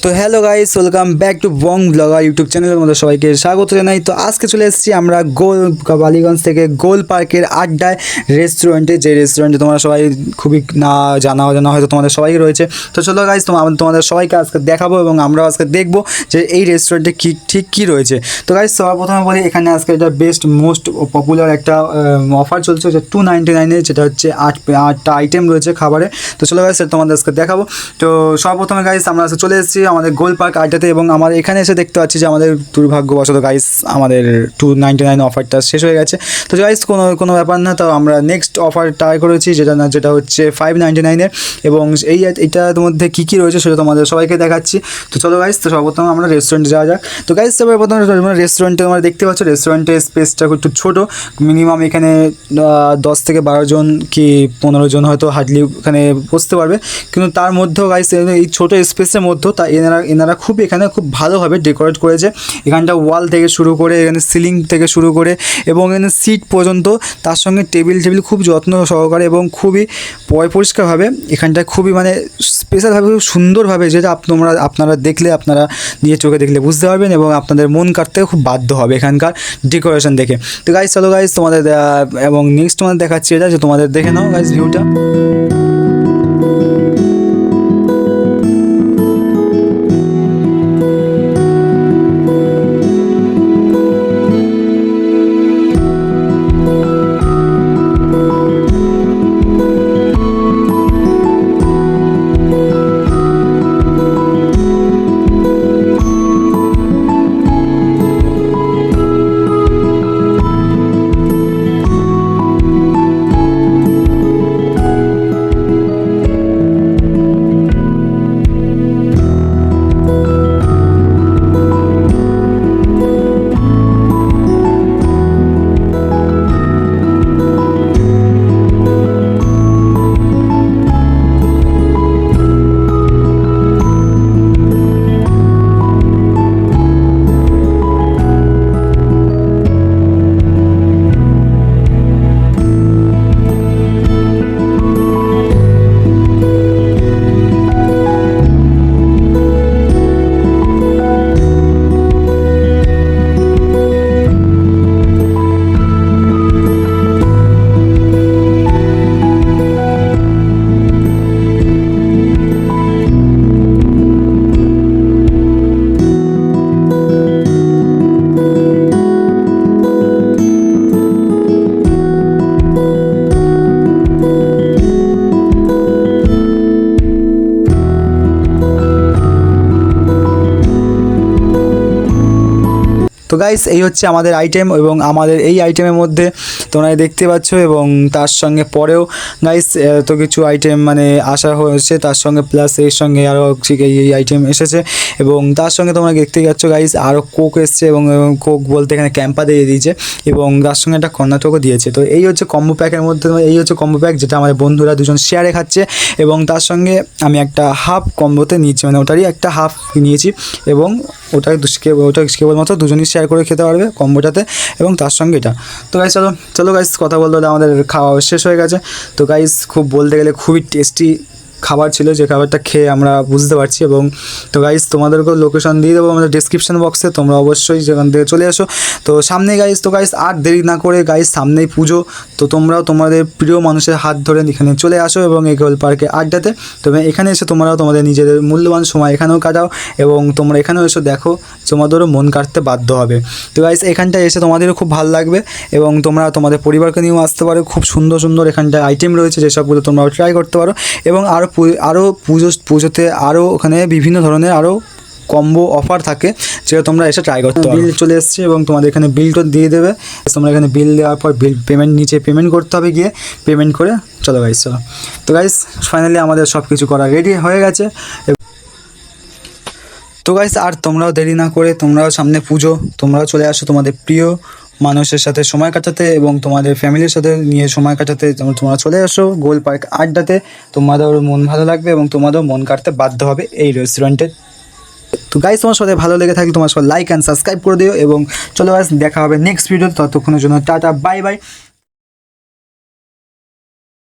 তো hello guys, welcome back to Bong blogger YouTube চ্যানেলের মধ্যে সবাইকে স্বাগত জানাই। তো আজকে চলে এসেছি আমরা বালিগঞ্জ থেকে গোল পার্কের আড্ডায় রেস্টুরেন্টে, যে রেস্টুরেন্টে তোমরা সবাই খুবই না জানা অজানা হয়তো তোমাদের সবাই রয়েছে। তো চলো গাইস, তোমাদের সবাইকে আজকে দেখাবো এবং আমরাও আজকে দেখবো যে এই রেস্টুরেন্টে কী রয়েছে। তো গাইস, সবার প্রথমে বলি, এখানে আজকে এটা বেস্ট মোস্ট পপুলার একটা অফার চলছে, যে 299-এ, যেটা হচ্ছে আটটা আইটেম রয়েছে খাবারে। তো চলো গাইস, সেটা তোমাদের আজকে দেখাবো। তো সর্বপ্রথমে গাইস আমরা চলে এসেছি আমাদের গোল পার্ক আড্ডাতে, এবং আমাদের এখানে এসে দেখতে পাচ্ছি যে আমাদের দুর্ভাগ্যবশত গাইস আমাদের 299 অফারটা শেষ হয়ে গেছে। তো গাইস কোনো ব্যাপার না, তো আমরা নেক্সট অফার ট্রাই করেছি, যেটা হচ্ছে 599-এর, এবং এইটার মধ্যে কী রয়েছে সেটা তোমাদের সবাইকে দেখাচ্ছি। তো চলো গাইস, তো সর্বপ্রথম আমরা রেস্টুরেন্টে যাওয়া যাক। তো গাইস, তবে প্রথমে রেস্টুরেন্টে তোমরা দেখতে পাচ্ছ, রেস্টুরেন্টের স্পেসটা একটু ছোটো, মিনিমাম এখানে 10 থেকে 12 জন কি 15 জন হয়তো হার্ডলি এখানে বসতে পারবে। কিন্তু তার মধ্যেও গাইস এই ছোটো স্পেসের মধ্যেও এনারা এখানে খুব ভালোভাবে ডেকোরেট করেছে। এখানটা ওয়াল থেকে শুরু করে, এখানে সিলিং থেকে শুরু করে, এবং এখানে সিট পর্যন্ত, তার সঙ্গে টেবিল খুব যত্ন সহকারে এবং খুবই পরিষ্কারভাবে এখানটায় খুবই স্পেশালভাবে খুব সুন্দরভাবে, যেটা আপনারা দেখলে, আপনারা নিজের চোখে দেখলে বুঝতে পারবেন এবং আপনাদের মন কাটতে খুব বাধ্য হবে এখানকার ডেকোরেশন দেখে। তো গাইস চলো গাইস, তোমাদের এবং নেক্সট তোমাদের দেখাচ্ছি এটা, যে তোমাদের দেখে নাও গাইস ভিউটা। তো গাইস, এই হচ্ছে আমাদের আইটেম, এবং আমাদের এই আইটেমের মধ্যে তোমরা দেখতে পাচ্ছ, এবং তার সঙ্গে পরেও গাইস এত কিছু আইটেম আসা হয়েছে, তার সঙ্গে প্লাস এর সঙ্গে আরও এই আইটেম এসেছে, এবং তার সঙ্গে তোমরা দেখতে পাচ্ছ গাইস আরও কোক এসছে, এবং কোক বলতে এখানে ক্যাম্পা দিয়ে দিয়েছে, এবং তার সঙ্গে একটা কর্ণাটকও দিয়েছে। তো এই হচ্ছে কম্বো প্যাকের মধ্যে, এই হচ্ছে কম্বো প্যাক, যেটা আমাদের বন্ধুরা দুজন শেয়ারে খাচ্ছে, এবং তার সঙ্গে আমি একটা হাফ কম্বোতে নিয়েছি, ওটারই একটা হাফ নিয়েছি, এবং ওটা কেবলমাত্র দুজনই শেয়ার করে খেতে পারবে কম্বোটাতে, এবং তার সঙ্গে এটা। তো গাইস চলো গাইস, কথা বলতে আমাদের খাওয়া শেষ হয়ে গেছে। তো গাইস বলতে গেলে খুবই টেস্টি খাবার ছিল, যে খাবারটা খেয়ে আমরা বুঝতে পারছি। এবং তো গাইস, তোমাদেরকেও লোকেশন দিয়ে দেবো আমাদের ডেসক্রিপশন বক্সে, তোমরা অবশ্যই সেখান থেকে চলে আসো। তো সামনে গাইস, তো গাইস আর দেরি না করে গাইস, সামনেই পুজো, তো তোমরাও তোমাদের প্রিয় মানুষের হাত ধরে এখানে চলে আসো, এবং এই গোল পার্কে আড্ডাতে। তবে এখানে এসে তোমরাও তোমাদের নিজেদের মূল্যবান সময় এখানেও কাটাও, এবং তোমরা এখানেও এসে দেখো, তোমাদেরও মন কাটতে বাধ্য হবে। তো গাইস, এখানটায় এসে তোমাদেরও খুব ভালো লাগবে, এবং তোমরা তোমাদের পরিবারকে নিয়েও আসতে পারো। খুব সুন্দর সুন্দর এখানটায় আইটেম রয়েছে, যেসবগুলো তোমরাও ট্রাই করতে পারো, এবং আরও পুজোতে আরও ওখানে বিভিন্ন ধরনের আরও কম্বো অফার থাকে, যেটা তোমরা এসে ট্রাই করতে পারো। বিল চলে এসছে, এবং তোমাদের এখানে বিলটা দিয়ে দেবে, তোমরা এখানে বিল দেওয়ার পর পেমেন্ট করতে হবে, গিয়ে পেমেন্ট করে চলো গাইস চলো। তো গাইস, ফাইনালি আমাদের সব কিছু করা রেডি হয়ে গেছে। তো গাইস, আর তোমরাও দেরি না করে, তোমরাও সামনে পুজো, তোমরাও চলে আসো তোমাদের প্রিয় মানুষের সাথে সময় কাটাতে, এবং তোমাদের ফ্যামিলির সাথে নিয়ে সময় কাটাতে তোমরা চলে আসো গোল পার্ক আড্ডাতে। তোমাদেরও মন ভালো লাগবে, এবং তোমাদেরও মন কাটতে বাধ্য হবে এই রেস্টুরেন্টে। তো গাইস, তোমার সাথে ভালো লেগে থাকলে তোমার সাথে লাইক অ্যান্ড সাবস্ক্রাইব করে দিও, এবং চলো গাইস, দেখা হবে নেক্সট ভিডিও। ততক্ষণের জন্য টাটা, বাই বাই।